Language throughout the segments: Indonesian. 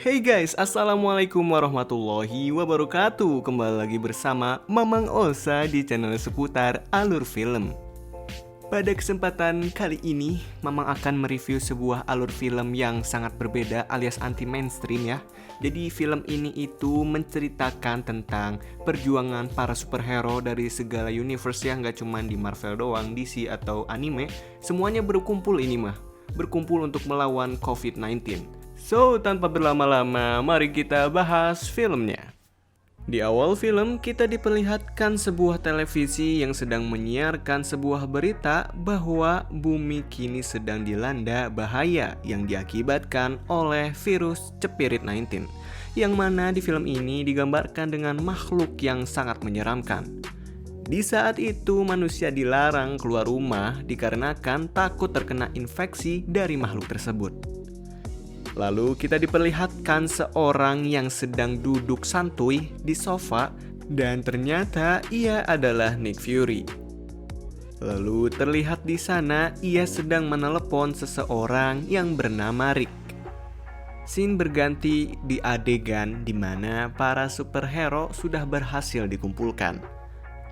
Hey guys, assalamualaikum warahmatullahi wabarakatuh. Kembali lagi bersama Mamang Osa di channel seputar alur film. Pada kesempatan kali ini, Mamang akan mereview sebuah alur film yang sangat berbeda alias anti mainstream ya. Jadi film ini itu menceritakan tentang perjuangan para superhero dari segala universe ya, nggak cuma di Marvel doang, DC atau anime. Semuanya berkumpul ini mah, berkumpul untuk melawan COVID-19. So, tanpa berlama-lama, mari kita bahas filmnya. Di awal film, kita diperlihatkan sebuah televisi yang sedang menyiarkan sebuah berita bahwa bumi kini sedang dilanda bahaya yang diakibatkan oleh virus cepirit 19. Yang mana di film ini digambarkan dengan makhluk yang sangat menyeramkan. Di saat itu, manusia dilarang keluar rumah dikarenakan takut terkena infeksi dari makhluk tersebut. Lalu kita diperlihatkan seorang yang sedang duduk santuy di sofa dan ternyata ia adalah Nick Fury. Lalu terlihat di sana ia sedang menelepon seseorang yang bernama Rick. Scene berganti di adegan di mana para superhero sudah berhasil dikumpulkan.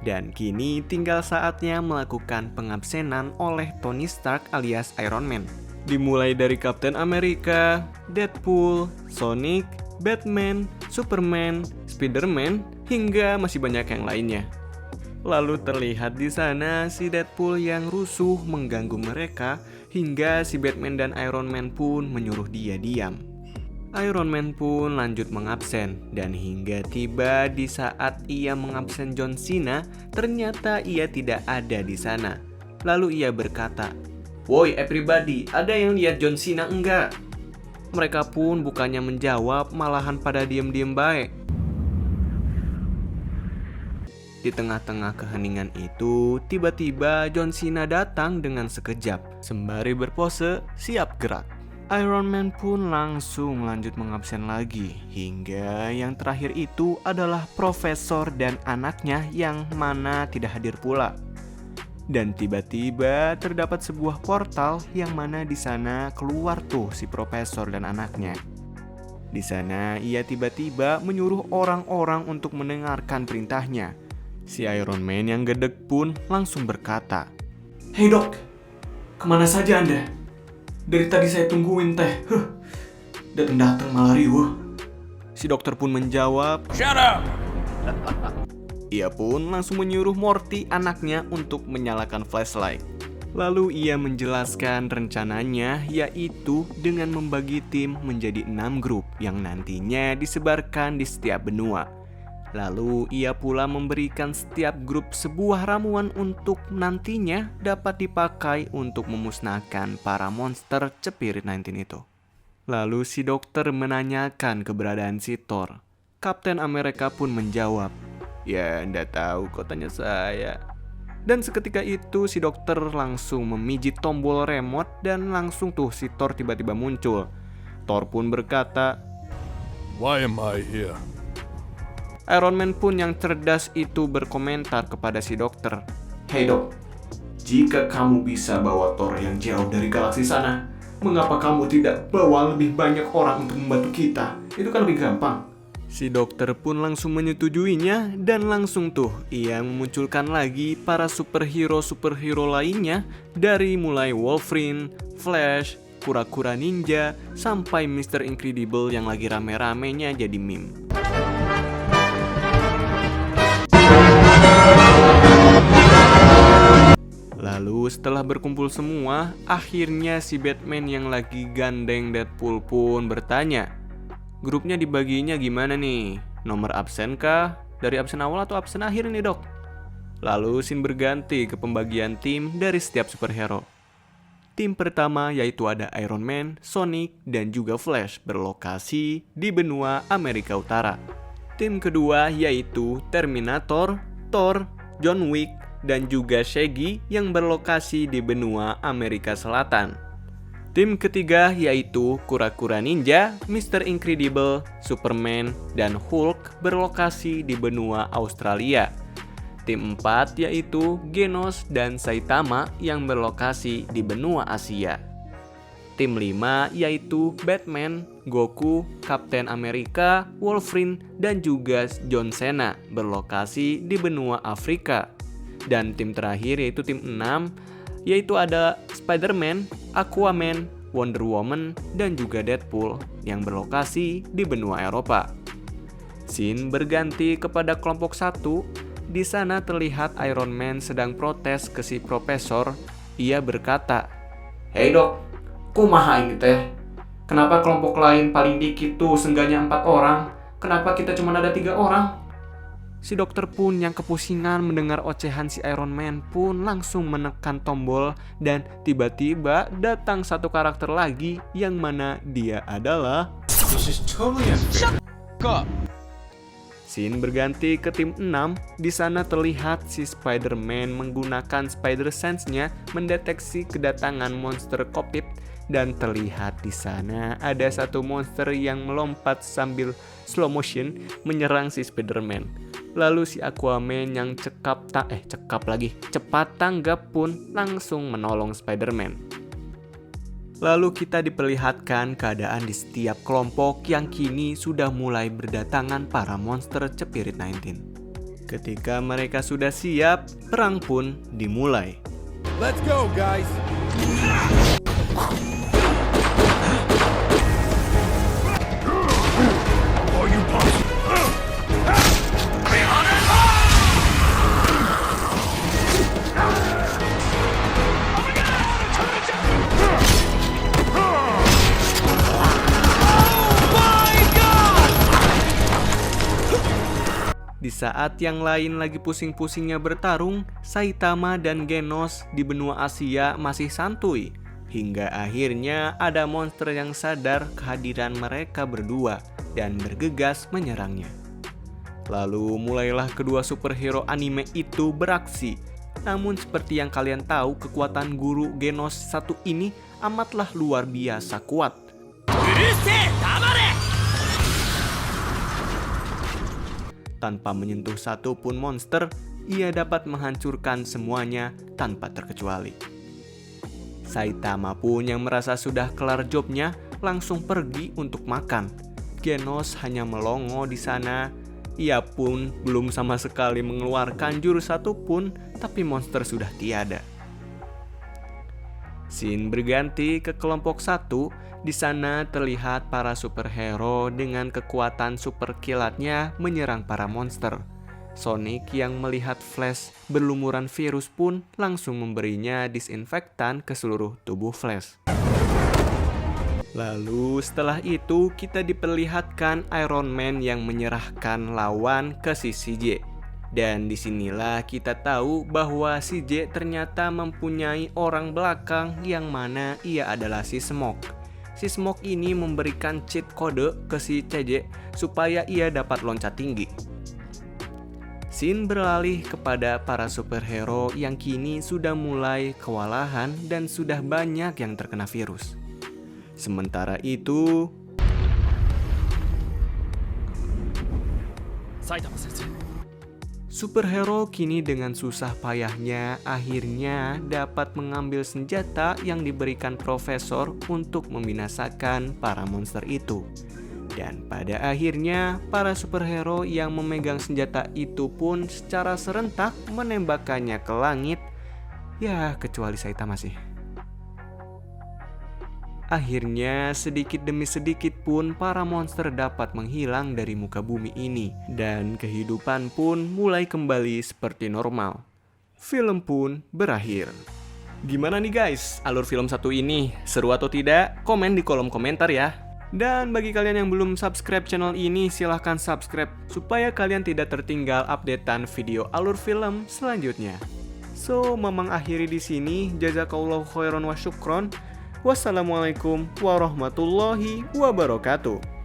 Dan kini tinggal saatnya melakukan pengabsenan oleh Tony Stark alias Iron Man. Dimulai dari Captain America, Deadpool, Sonic, Batman, Superman, Spider-Man, hingga masih banyak yang lainnya. Lalu terlihat di sana si Deadpool yang rusuh mengganggu mereka hingga si Batman dan Iron Man pun menyuruh dia diam. Iron Man pun lanjut mengabsen dan hingga tiba di saat ia mengabsen John Cena, ternyata ia tidak ada di sana. Lalu ia berkata, "Woi everybody, ada yang lihat John Cena enggak?" Mereka pun bukannya menjawab, malahan pada diem-diem baik. Di tengah-tengah keheningan itu, tiba-tiba John Cena datang dengan sekejap, sembari berpose siap gerak. Iron Man pun langsung lanjut mengabsen lagi, hingga yang terakhir itu adalah Profesor dan anaknya yang mana tidak hadir pula. Dan tiba-tiba terdapat sebuah portal yang mana di sana keluar tuh si Profesor dan anaknya. Di sana ia tiba-tiba menyuruh orang-orang untuk mendengarkan perintahnya. Si Iron Man yang gedeg pun langsung berkata, "Hei dok, kemana saja anda? Dari tadi saya tungguin teh. Datang-datang malah riuh." Si dokter pun menjawab, "Shut up!" Ia pun langsung menyuruh Morty anaknya untuk menyalakan flashlight. Lalu ia menjelaskan rencananya, yaitu dengan membagi tim menjadi 6 grup yang nantinya disebarkan di setiap benua. Lalu ia pula memberikan setiap grup sebuah ramuan untuk nantinya dapat dipakai untuk memusnahkan para monster cepirit 19 itu. Lalu si dokter menanyakan keberadaan si Thor. Kapten Amerika pun menjawab, "Ya, ndak tahu kok tanya saya." Dan seketika itu si dokter langsung memijit tombol remote dan langsung tuh si Thor tiba-tiba muncul. Thor pun berkata, Why am I here? Iron Man pun yang cerdas itu berkomentar kepada si dokter, "Hei dok, jika kamu bisa bawa Thor yang jauh dari galaksi sana, mengapa kamu tidak bawa lebih banyak orang untuk membantu kita? Itu kan lebih gampang." Si dokter pun langsung menyetujuinya dan langsung tuh ia memunculkan lagi para superhero lainnya dari mulai Wolverine, Flash, kura-kura ninja, sampai Mr. Incredible yang lagi rame-ramenya jadi meme. Lalu setelah berkumpul semua, akhirnya si Batman yang lagi gandeng Deadpool pun bertanya, "Grupnya dibaginya gimana nih? Nomor absen kah? Dari absen awal atau absen akhir nih dok?" Lalu scene berganti ke pembagian tim dari setiap superhero. Tim pertama yaitu ada Iron Man, Sonic, dan juga Flash berlokasi di benua Amerika Utara. Tim kedua yaitu Terminator, Thor, John Wick, dan juga Shaggy yang berlokasi di benua Amerika Selatan. Tim ketiga yaitu kura-kura ninja, Mr. Incredible, Superman, dan Hulk berlokasi di benua Australia. Tim 4 yaitu Genos dan Saitama yang berlokasi di benua Asia. Tim 5 yaitu Batman, Goku, Kapten Amerika, Wolverine, dan juga John Cena berlokasi di benua Afrika. Dan tim terakhir yaitu tim 6, yaitu ada Spider-Man, Aquaman, Wonder Woman, dan juga Deadpool yang berlokasi di benua Eropa. Scene berganti kepada kelompok 1. Di sana terlihat Iron Man sedang protes ke si profesor. Ia berkata, "Hei dok, kumaha ini teh? Kenapa kelompok lain paling dikit tuh seenggaknya 4 orang? Kenapa kita cuma ada 3 orang?" Si dokter pun yang kepusingan mendengar ocehan si Iron Man pun langsung menekan tombol dan tiba-tiba datang satu karakter lagi yang mana dia adalah Scene berganti ke tim 6. Di sana terlihat si Spider-Man menggunakan Spider Sense-nya mendeteksi kedatangan monster Kopit dan terlihat di sana ada satu monster yang melompat sambil slow motion menyerang si Spider-Man. Lalu si Aquaman yang cepat tanggap pun langsung menolong Spider-Man. Lalu kita diperlihatkan keadaan di setiap kelompok yang kini sudah mulai berdatangan para monster Cepirit 19. Ketika mereka sudah siap, perang pun dimulai. Let's go, guys! Di saat yang lain lagi pusing-pusingnya bertarung, Saitama dan Genos di benua Asia masih santuy. Hingga akhirnya ada monster yang sadar kehadiran mereka berdua dan bergegas menyerangnya. Lalu mulailah kedua superhero anime itu beraksi. Namun seperti yang kalian tahu, kekuatan guru Genos satu ini amatlah luar biasa kuat. Tanpa menyentuh satu pun monster, ia dapat menghancurkan semuanya tanpa terkecuali. Saitama pun yang merasa sudah kelar jobnya langsung pergi untuk makan. Genos hanya melongo di sana. Ia pun belum sama sekali mengeluarkan jurus satu pun, tapi monster sudah tiada. Scene berganti ke kelompok 1. Di sana terlihat para superhero dengan kekuatan super kilatnya menyerang para monster. Sonic yang melihat Flash berlumuran virus pun langsung memberinya disinfektan ke seluruh tubuh Flash. Lalu setelah itu kita diperlihatkan Iron Man yang menyerahkan lawan ke si CJ. Dan disinilah kita tahu bahwa CJ ternyata mempunyai orang belakang yang mana ia adalah si Smoke. Si Smoke ini memberikan cheat kode ke si CJ supaya ia dapat loncat tinggi. Scene beralih kepada para superhero yang kini sudah mulai kewalahan dan sudah banyak yang terkena virus. Sementara itu, superhero kini dengan susah payahnya akhirnya dapat mengambil senjata yang diberikan profesor untuk membinasakan para monster itu. Dan pada akhirnya para superhero yang memegang senjata itu pun secara serentak menembakkannya ke langit. Ya, kecuali Saitama sih. Akhirnya sedikit demi sedikit pun para monster dapat menghilang dari muka bumi ini dan kehidupan pun mulai kembali seperti normal. Film pun berakhir. Gimana nih guys, alur film satu ini? Seru atau tidak? Komen di kolom komentar ya. Dan bagi kalian yang belum subscribe channel ini, silahkan subscribe supaya kalian tidak tertinggal updatean video alur film selanjutnya. So, Mamang akhiri di sini. Jazakallahu khairan wa syukron. Wassalamualaikum warahmatullahi wabarakatuh.